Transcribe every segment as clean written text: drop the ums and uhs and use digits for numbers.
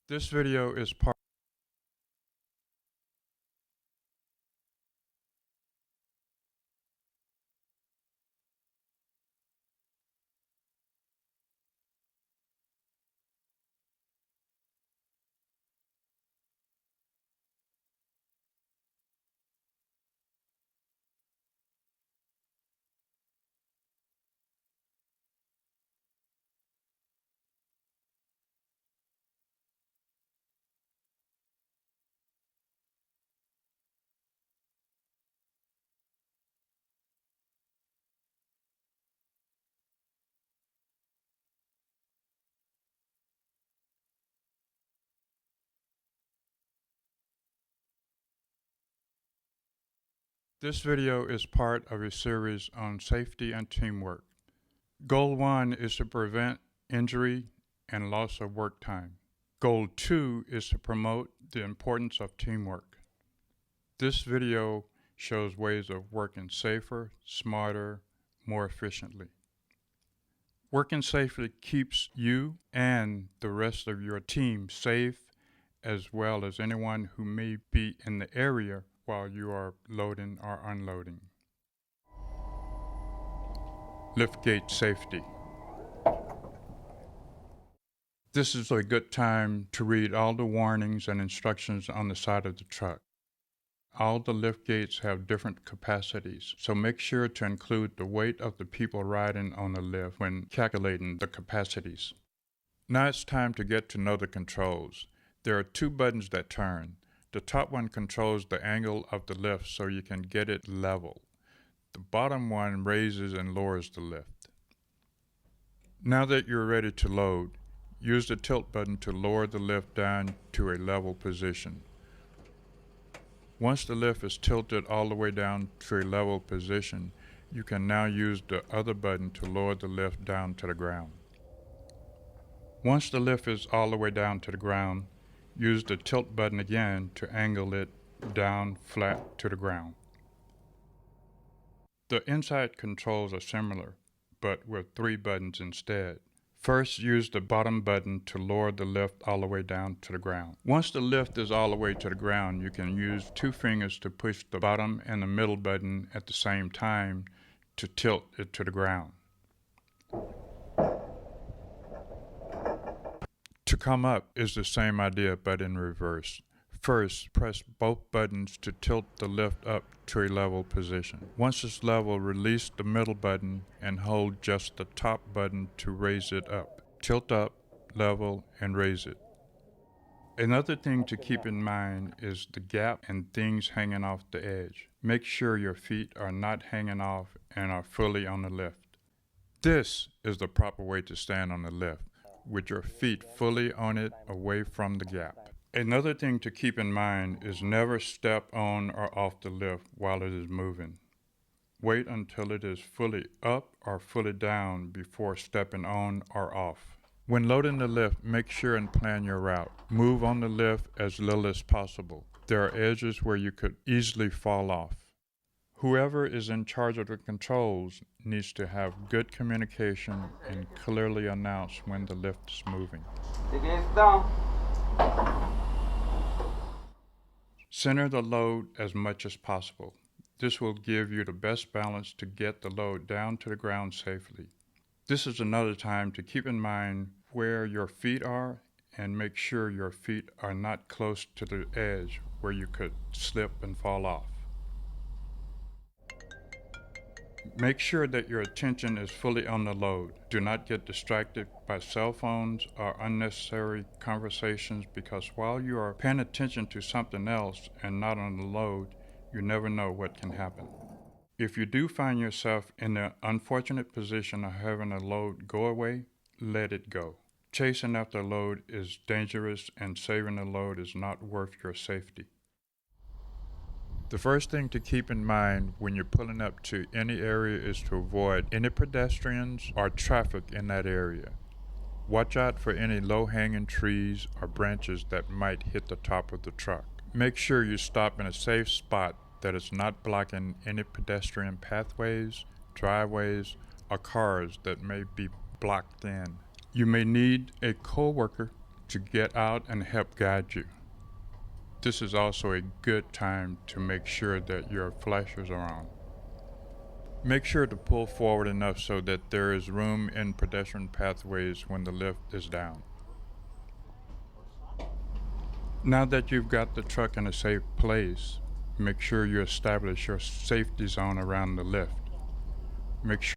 This video is part This video is part of a series on safety and teamwork. Goal 1 is to prevent injury and loss of work time. Goal 2 is to promote the importance of teamwork. This video shows ways of working safer, smarter, more efficiently. Working safely keeps you and the rest of your team safe, as well as anyone who may be in the area while you are loading or unloading. Liftgate safety. This is a good time to read all the warnings and instructions on the side of the truck. All the lift gates have different capacities, so make sure to include the weight of the people riding on the lift when calculating the capacities. Now it's time to get to know the controls. There are two buttons that turn. The top one controls the angle of the lift so you can get it level. The bottom one raises and lowers the lift. Now that you're ready to load, use the tilt button to lower the lift down to a level position. Once the lift is tilted all the way down to a level position, you can now use the other button to lower the lift down to the ground. Once the lift is all the way down to the ground, use the tilt button again to angle it down flat to the ground. The inside controls are similar, but with 3 buttons instead. First, use the bottom button to lower the lift all the way down to the ground. Once the lift is all the way to the ground, you can use 2 fingers to push the bottom and the middle button at the same time to tilt it to the ground. To come up is the same idea but in reverse. First, press both buttons to tilt the lift up to a level position. Once it's level, release the middle button and hold just the top button to raise it up. Tilt up, level, and raise it. Another thing to keep in mind is the gap and things hanging off the edge. Make sure your feet are not hanging off and are fully on the lift. This is the proper way to stand on the lift, with your feet fully on it, away from the gap. Another thing to keep in mind is never step on or off the lift while it is moving. Wait until it is fully up or fully down before stepping on or off. When loading the lift, make sure and plan your route. Move on the lift as little as possible. There are edges where you could easily fall off. Whoever is in charge of the controls needs to have good communication and clearly announce when the lift is moving. Center the load as much as possible. This will give you the best balance to get the load down to the ground safely. This is another time to keep in mind where your feet are and make sure your feet are not close to the edge where you could slip and fall off. Make sure that your attention is fully on the load. Do not get distracted by cell phones or unnecessary conversations, because while you are paying attention to something else and not on the load, you never know what can happen. If you do find yourself in the unfortunate position of having a load go away, let it go. Chasing after a load is dangerous, and saving a load is not worth your safety. The first thing to keep in mind when you're pulling up to any area is to avoid any pedestrians or traffic in that area. Watch out for any low-hanging trees or branches that might hit the top of the truck. Make sure you stop in a safe spot that is not blocking any pedestrian pathways, driveways, or cars that may be blocked in. You may need a co-worker to get out and help guide you. This is also a good time to make sure that your flashers are on. Make sure to pull forward enough so that there is room in pedestrian pathways when the lift is down. Now that you've got the truck in a safe place, make sure you establish your safety zone around the lift. Make sure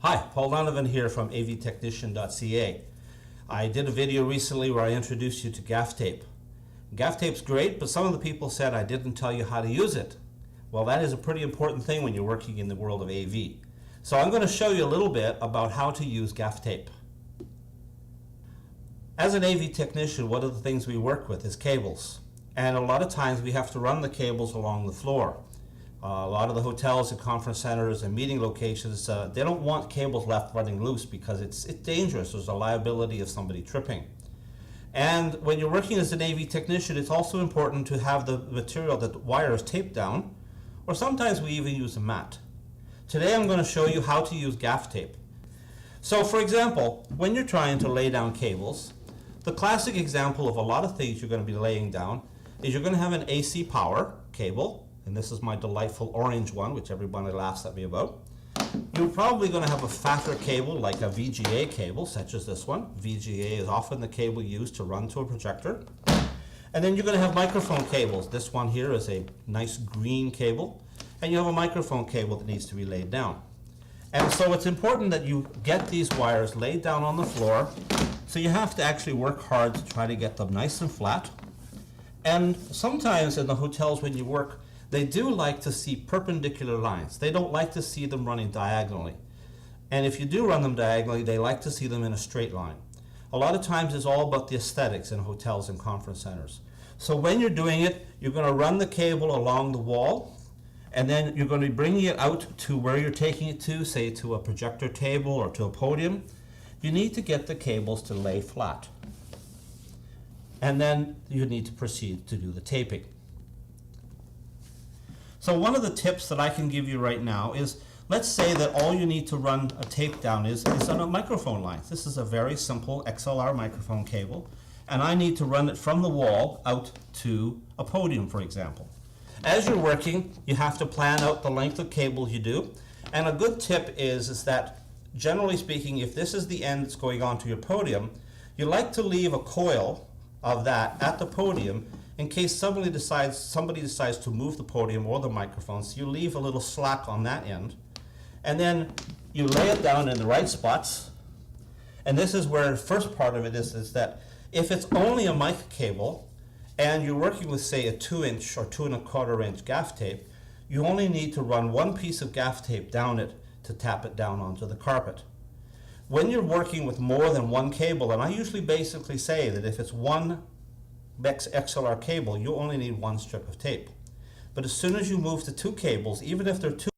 Hi, Paul Donovan here from avtechnician.ca. I did a video recently where I introduced you to gaff tape. Gaff tape's great, but some of the people said I didn't tell you how to use it. Well, that is a pretty important thing when you're working in the world of AV. So I'm going to show you a little bit about how to use gaff tape. As an AV technician, one of the things we work with is cables. And a lot of times we have to run the cables along the floor. A lot of the hotels and conference centers and meeting locations, they don't want cables left running loose because it's dangerous. There's a liability of somebody tripping. And when you're working as an AV technician, it's also important to have the material that the wire is taped down, or sometimes we even use a mat. Today I'm going to show you how to use gaff tape. So for example, when you're trying to lay down cables, the classic example of a lot of things you're going to be laying down is you're going to have an AC power cable. And this is my delightful orange one, which everybody laughs at me about. You're probably going to have a fatter cable, like a VGA cable, such as this one. VGA is often the cable used to run to a projector. And then you're going to have microphone cables. This one here is a nice green cable. And you have a microphone cable that needs to be laid down. And so it's important that you get these wires laid down on the floor. So you have to actually work hard to try to get them nice and flat. And sometimes in the hotels when you work, they do like to see perpendicular lines. They don't like to see them running diagonally. And if you do run them diagonally, they like to see them in a straight line. A lot of times it's all about the aesthetics in hotels and conference centers. So when you're doing it, you're going to run the cable along the wall, and then you're going to be bringing it out to where you're taking it to, say to a projector table or to a podium. You need to get the cables to lay flat. And then you need to proceed to do the taping. So one of the tips that I can give you right now is, let's say that all you need to run a tape down is on a microphone line. This is a very simple XLR microphone cable, and I need to run it from the wall out to a podium, for example. As you're working, you have to plan out the length of cable you do, and a good tip is that, generally speaking, if this is the end that's going on to your podium, you like to leave a coil of that at the podium in case somebody decides to move the podium or the microphone. So you leave a little slack on that end, and then you lay it down in the right spots. And this is where the first part of it is that if it's only a mic cable and you're working with, say, a 2-inch or 2¼ gaff tape, you only need to run one piece of gaff tape down it to tap it down onto the carpet. When you're working with more than one cable, and I usually basically say that if it's one XLR cable, you only need one strip of tape. But as soon as you move to two cables, even if they're two